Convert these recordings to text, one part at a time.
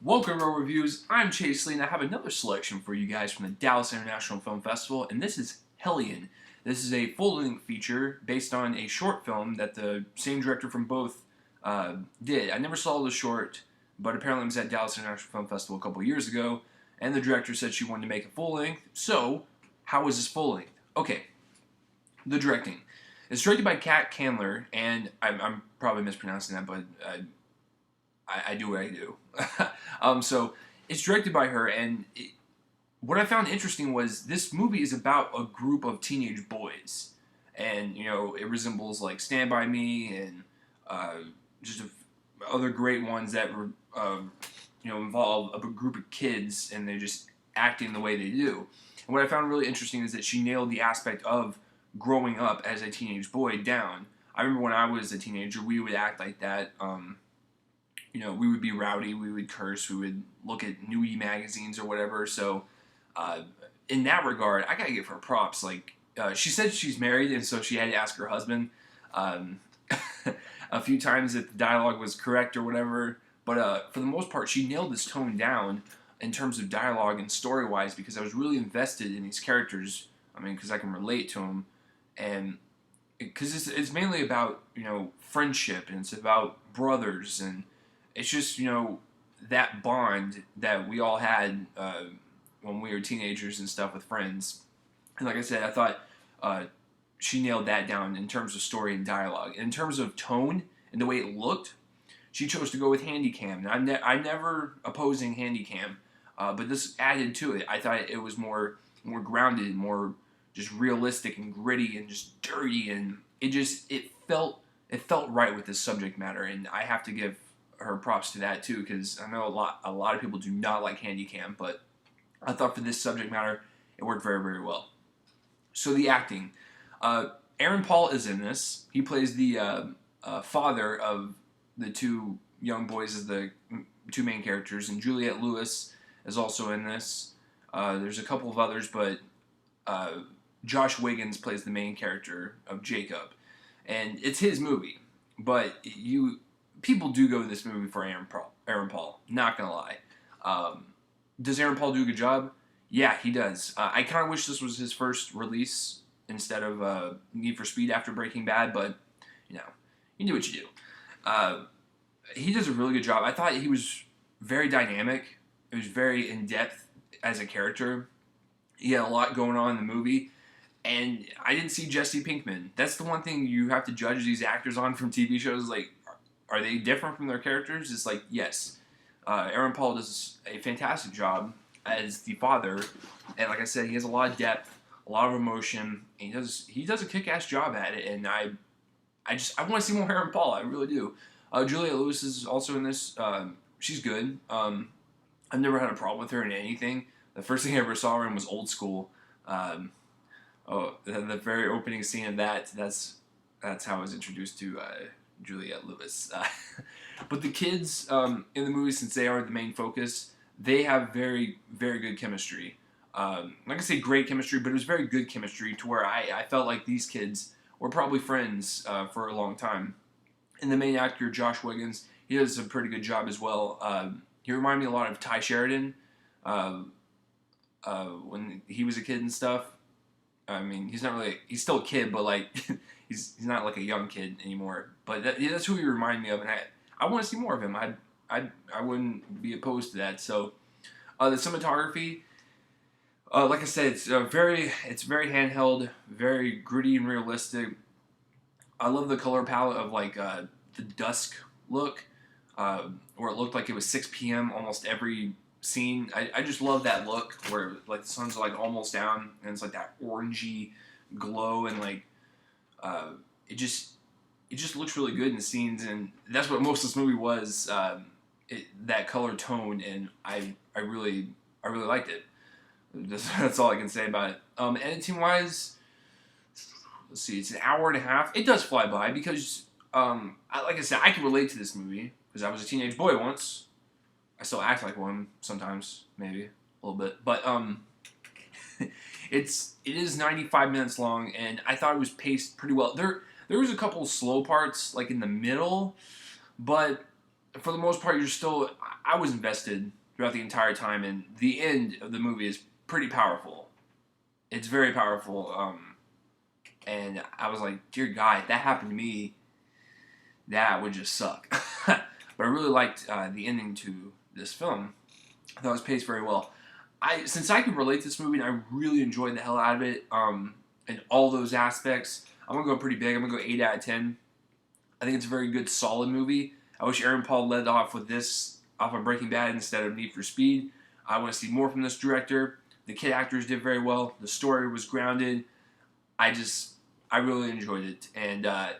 Welcome to Row Reviews. I'm Chase Lee, and I have another selection for you guys from the Dallas International Film Festival, and this is Hellion. This is a full-length feature based on a short film that the same director from both did. I never saw the short, but apparently it was at Dallas International Film Festival a couple years ago, and the director said she wanted to make a full-length. So, how is this full-length? Okay, the directing. It's directed by Kat Candler, and I'm probably mispronouncing that, but I do what I do. So it's directed by her, and what I found interesting was this movie is about a group of teenage boys, and it resembles like Stand By Me and just other great ones that were involve a group of kids, and they're just acting the way they do. And what I found really interesting is that she nailed the aspect of growing up as a teenage boy down. I remember when I was a teenager, we would act like that. We would be rowdy, we would curse, we would look at nudie magazines or whatever. So, in that regard, I gotta give her props. Like, she said she's married, and so she had to ask her husband a few times if the dialogue was correct or whatever. But for the most part, she nailed this tone down in terms of dialogue and story-wise, because I was really invested in these characters. I mean, because I can relate to them, and because it's mainly about friendship, and it's about brothers, and it's just, that bond that we all had when we were teenagers and stuff with friends. And like I said, I thought she nailed that down in terms of story and dialogue. In terms of tone and the way it looked, she chose to go with Handycam. And I'm never opposing Handycam, but this added to it. I thought it was more grounded, more just realistic and gritty and just dirty, and it felt right with this subject matter. And I have to give her props to that too, because I know a lot of people do not like Handycam, but I thought for this subject matter it worked very, very well. So the acting, Aaron Paul is in this. He plays the father of the two young boys as the two main characters, and Juliette Lewis is also in this. There's a couple of others, but Josh Wiggins plays the main character of Jacob, and it's his movie, but people do go to this movie for Aaron Paul. Not gonna lie. Does Aaron Paul do a good job? Yeah, he does. I kind of wish this was his first release instead of Need for Speed after Breaking Bad, but you do what you do. He does a really good job. I thought he was very dynamic. It was very in depth as a character. He had a lot going on in the movie. And I didn't see Jesse Pinkman. That's the one thing you have to judge these actors on from TV shows. Like, are they different from their characters? It's like, yes. Aaron Paul does a fantastic job as the father. And like I said, he has a lot of depth, a lot of emotion. And he does a kick-ass job at it. And I want to see more Aaron Paul. I really do. Juliette Lewis is also in this. She's good. I've never had a problem with her in anything. The first thing I ever saw her in was Old School. The very opening scene of that's how I was introduced to Juliette Lewis. But the kids in the movie, since they are the main focus, they have very, very good chemistry. Not gonna say great chemistry, but it was very good chemistry to where I felt like these kids were probably friends for a long time. And the main actor, Josh Wiggins, he does a pretty good job as well. He reminded me a lot of Ty Sheridan when he was a kid and stuff. I mean, he's still a kid, but like he's not like a young kid anymore. But that's who he reminded me of, and I want to see more of him. I wouldn't be opposed to that. So the cinematography, like I said, it's very handheld, very gritty and realistic. I love the color palette of like the dusk look, where it looked like it was 6 p.m. almost every scene. I just love that look where like the sun's like almost down and it's like that orangey glow, and like it just looks really good in the scenes, and that's what most of this movie was, that color tone, and I really liked it. That's all I can say about it. Editing wise, let's see, it's an hour and a half. It does fly by because like I said, I can relate to this movie because I was a teenage boy once. I still act like one sometimes, maybe a little bit, but it is 95 minutes long, and I thought it was paced pretty well. There was a couple slow parts like in the middle, but for the most part, you're still. I was invested throughout the entire time, and the end of the movie is pretty powerful. It's very powerful, and I was like, dear God, if that happened to me, that would just suck. But I really liked the ending to this film. I thought it was paced very well. Since I can relate to this movie, and I really enjoyed the hell out of it, in all those aspects, I'm gonna go pretty big. I'm gonna go 8 out of 10. I think it's a very good, solid movie. I wish Aaron Paul led off with this off of Breaking Bad instead of Need for Speed. I want to see more from this director. The kid actors did very well. The story was grounded. I really enjoyed it, and I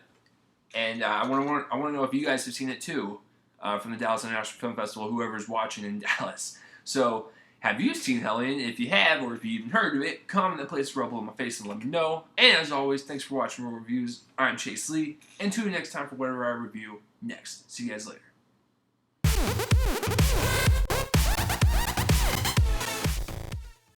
want to know if you guys have seen it too, from the Dallas International Film Festival. Whoever's watching in Dallas. So, have you seen Hellion? If you have, or if you even heard of it, comment in the place to rub in my face and let me know. And as always, thanks for watching more reviews. I'm Chase Lee, and tune in next time for whatever I review next. See you guys later.